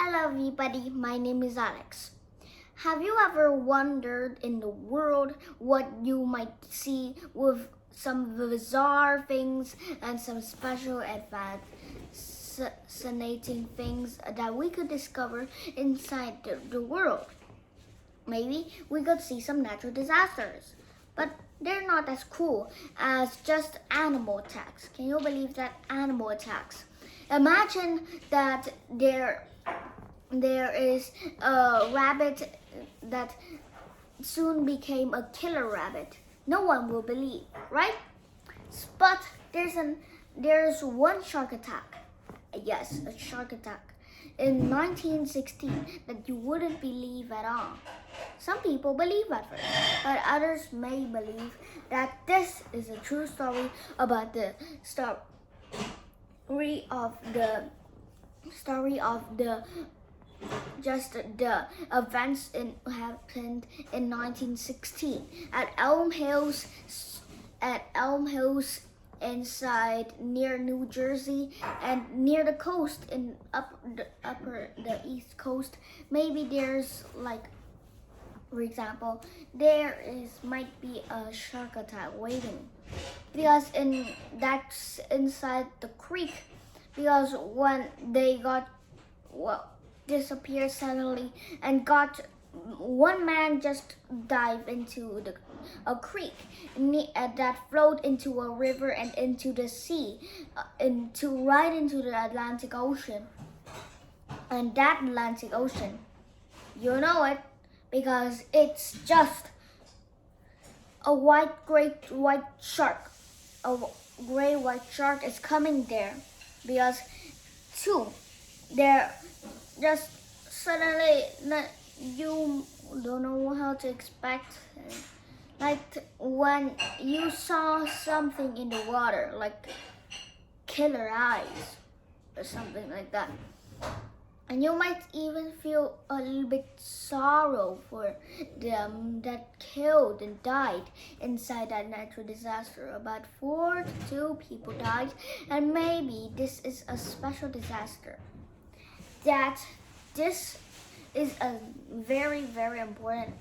Hello everybody, my name is Alex. Have you ever wondered in the world what you might see with some bizarre things and some special advanced fascinating things that we could discover inside the world? Maybe we could see some natural disasters, but they're not as cool as just animal attacks. Can you believe that? Animal attacks. Imagine that there is a rabbit that soon became a killer rabbit. No one will believe, right? But there's one shark attack. Yes, a shark attack in 1916 that you wouldn't believe at all. Some people believe at first, but others may believe that this is a true story about the events happened in 1916 at Elm Hills inside near New Jersey and near the coast in the East Coast. Maybe there's for example, might be a shark attack waiting because that's inside the creek, because when they disappeared suddenly and one man just dived into a creek that flowed into a river and into the sea, right into the Atlantic Ocean. And that Atlantic Ocean, you know it, because it's just a great white shark. A great white shark is coming there because they're just suddenly you don't know how to expect. Like when you saw something in the water, like killer eyes or something like that. And you might even feel a little bit sorrow for them that killed and died inside that natural disaster. About 42 people died, and maybe this is a special disaster. That this is a very, very important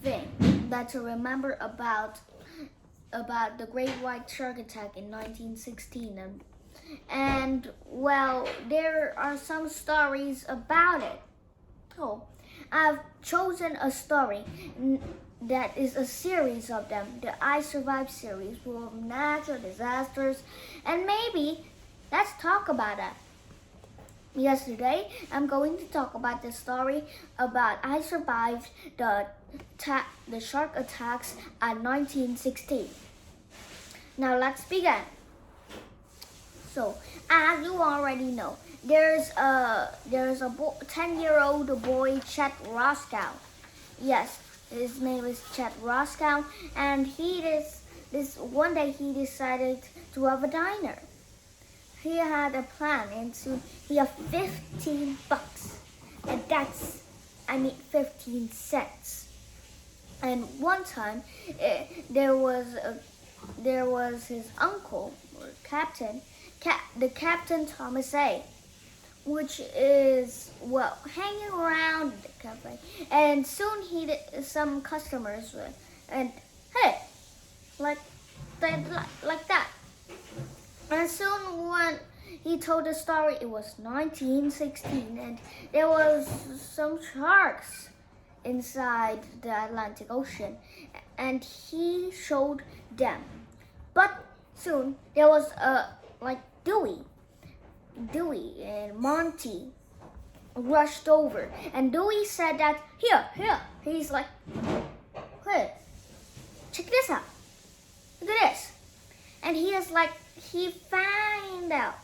thing that to remember about the Great White Shark Attack in 1916. And well, there are some stories about it. So I've chosen a story that is a series of them, the I Survived series, full of natural disasters, and maybe let's talk about that. Yesterday, I'm going to talk about the story about I survived the shark attacks at 1916. Now let's begin. So, as you already know, there's a 10-year-old boy, Chet Roscoe. Yes, his name is Chet Roscoe, and one day he decided to have a diner. He had a plan, and soon he had $15, and that's 15 cents. And one time, there was his uncle or captain. The Captain Thomas A, which is hanging around the cafe, and soon some customers and hey, like that. And soon when he told the story, it was 1916, and there was some sharks inside the Atlantic Ocean, and he showed them. But soon there was Dewey and Monty rushed over, and Dewey said that here. He's like, hey, check this out. Look at this. And he found out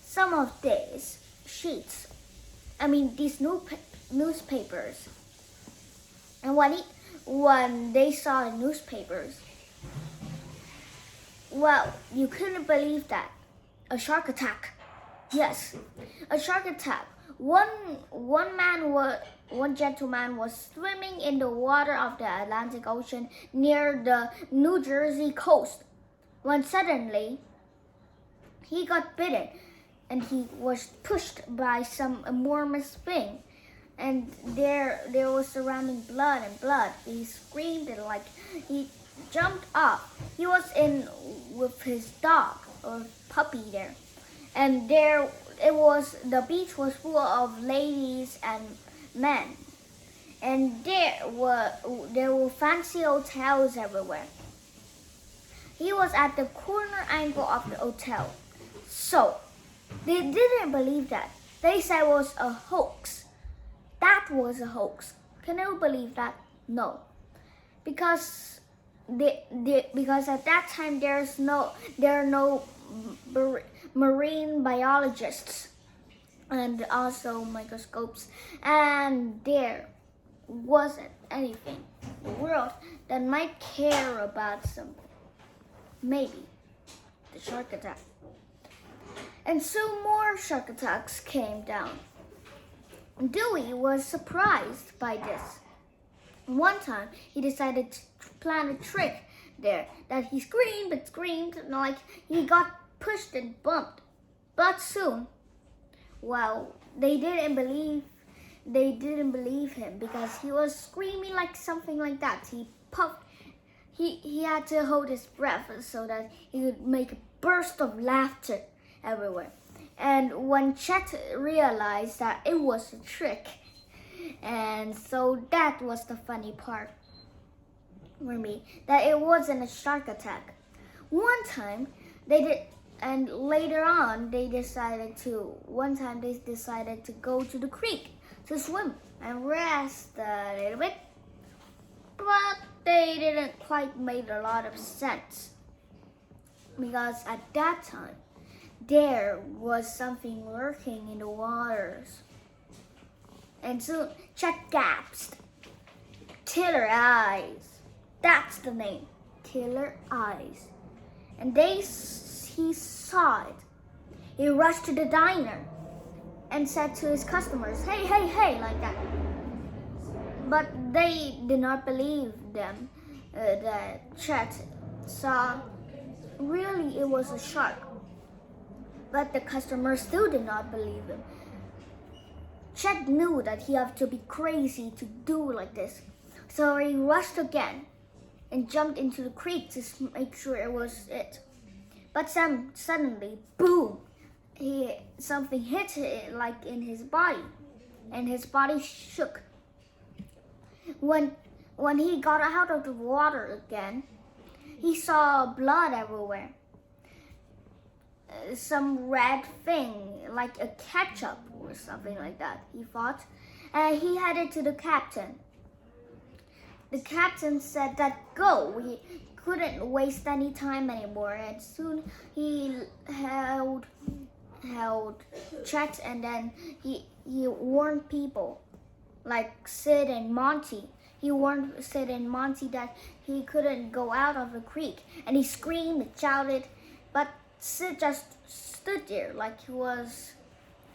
some of these sheets. These newspapers. And when they saw the newspapers, well, you couldn't believe that. A shark attack. Yes, a shark attack. One gentleman was swimming in the water of the Atlantic Ocean near the New Jersey coast when suddenly he got bitten and he was pushed by some enormous thing, and there was surrounding blood and blood. He screamed and like he jumped up. He was in with his dog or puppy there, and the beach was full of ladies and men, and there were fancy hotels everywhere. He was at the corner angle of the hotel, so they didn't believe that. They said it was a hoax. That was a hoax. Can you believe that? No, because because at that time there are no marine biologists and also microscopes, and there wasn't anything in the world that might care about something. Maybe the shark attack. And so more shark attacks came down. Dewey was surprised by this. One time, he decided to plan a trick there that he screamed and screamed, and like he got pushed and bumped. But soon, well, they didn't believe him because he was screaming like something like that. He puffed. He had to hold his breath so that he could make a burst of laughter everywhere. And when Chet realized that it was a trick, and so that was the funny part for me, that it wasn't a shark attack. One time they did, and later on they decided to go to the creek to swim and rest a little bit, but they didn't quite make a lot of sense because at that time there was something lurking in the waters. And soon Chet gasped. Killer Eyes. That's the name. Killer Eyes. And he saw it. He rushed to the diner and said to his customers, "Hey, hey, hey," like that. But they did not believe them that Chet saw really it was a shark. But the customers still did not believe him. Chet knew that he had to be crazy to do like this. So he rushed again and jumped into the creek to make sure it was it. But suddenly, boom, something hit it like in his body, and his body shook. When he got out of the water again, he saw blood everywhere. Some red thing, like a ketchup or something like that, he thought. And he headed to the captain. The captain said that go. We couldn't waste any time anymore. And soon he held Chet, and then he warned people like Sid and Monty. He warned Sid and Monty that he couldn't go out of the creek. And he screamed and shouted, but Sid just stood there like he was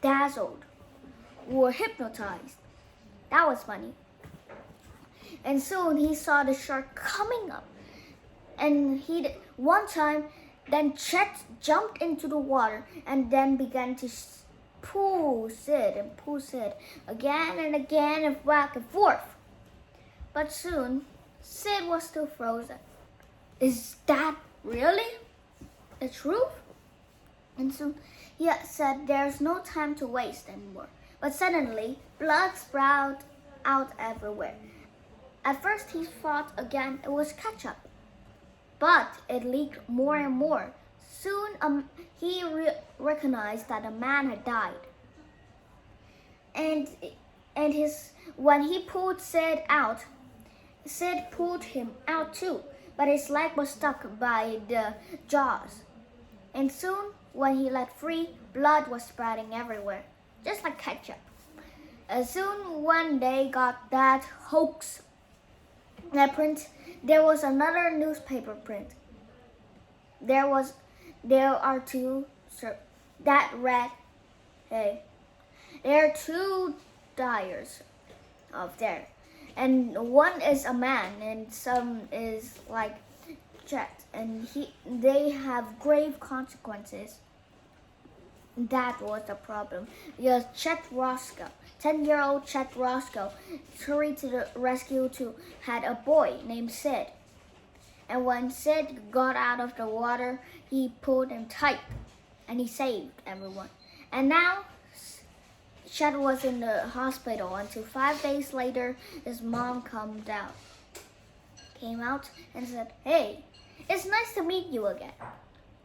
dazzled or hypnotized. That was funny. And soon he saw the shark coming up. And one time, then Chet jumped into the water and then began to pull Sid again and again and back and forth. But soon, Sid was still frozen. Is that really the truth? And soon he said there's no time to waste anymore. But suddenly, blood sprouted out everywhere. At first he thought again it was ketchup, but it leaked more and more. Soon he recognized that a man had died. And when he pulled Sid out, Sid pulled him out too, but his leg was stuck by the jaws. And soon, when he let free, blood was spreading everywhere, just like ketchup. Soon, when they got that hoax print, there was another newspaper print. There are two that read, "Hey, there are two dyers of there, and one is a man, and some is like Chet, and they have grave consequences." That was the problem because Chet Roscoe, 10-year-old Chet Roscoe, hurried to the rescue to had a boy named Sid. And when Sid got out of the water, he pulled him tight and he saved everyone. And now Chet was in the hospital until 5 days later his mom came out and said, "Hey, it's nice to meet you again."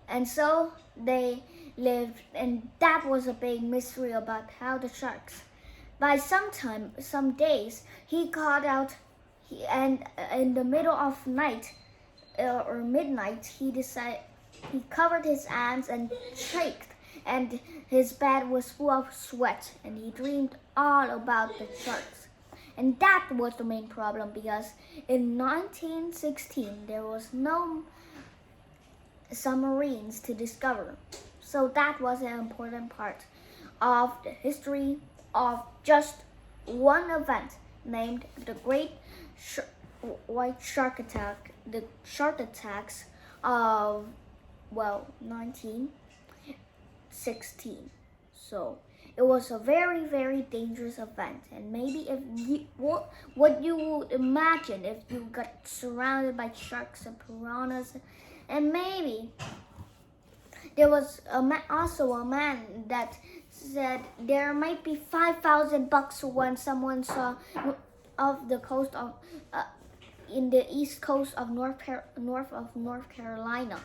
And so they lived, and that was a big mystery about how the sharks. By some days, he got out, and in the middle of night or midnight, he covered his hands and shaked, and his bed was full of sweat, and he dreamed all about the sharks. And that was the main problem because in 1916 there was no submarines to discover. So that was an important part of the history of just one event named the Great White Shark Attack, the shark attacks of 1916. So it was a very, very dangerous event, and maybe if what you would imagine if you got surrounded by sharks and piranhas, and maybe there was also a man that said there might be $5,000 when someone saw off the coast of in the east coast of North Carolina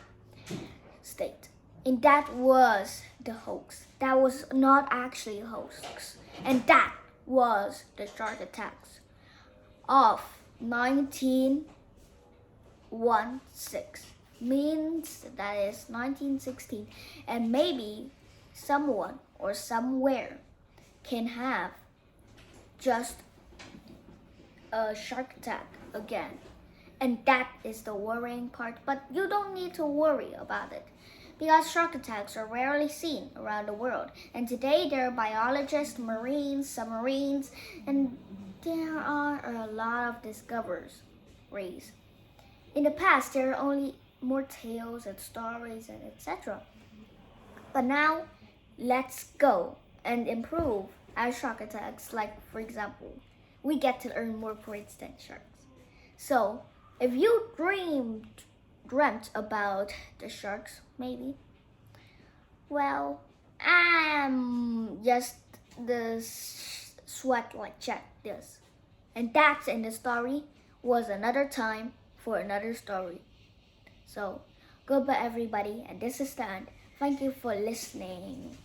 state. And that was the hoax. That was not actually a hoax. And that was the shark attacks of 1916. Means that is 1916. And maybe someone or somewhere can have just a shark attack again. And that is the worrying part. But you don't need to worry about it, because shark attacks are rarely seen around the world. And today there are biologists, marines, submarines, and there are a lot of discoveries. In the past, there are only more tales and stories and etc. But now, let's go and improve our shark attacks. Like, for example, we get to earn more points than sharks. So, if you dreamt about the sharks, maybe, well, I'm just the sweat like Chet does. And that's in the story. Was another time for another story. So, goodbye everybody, and this is Stan. Thank you for listening.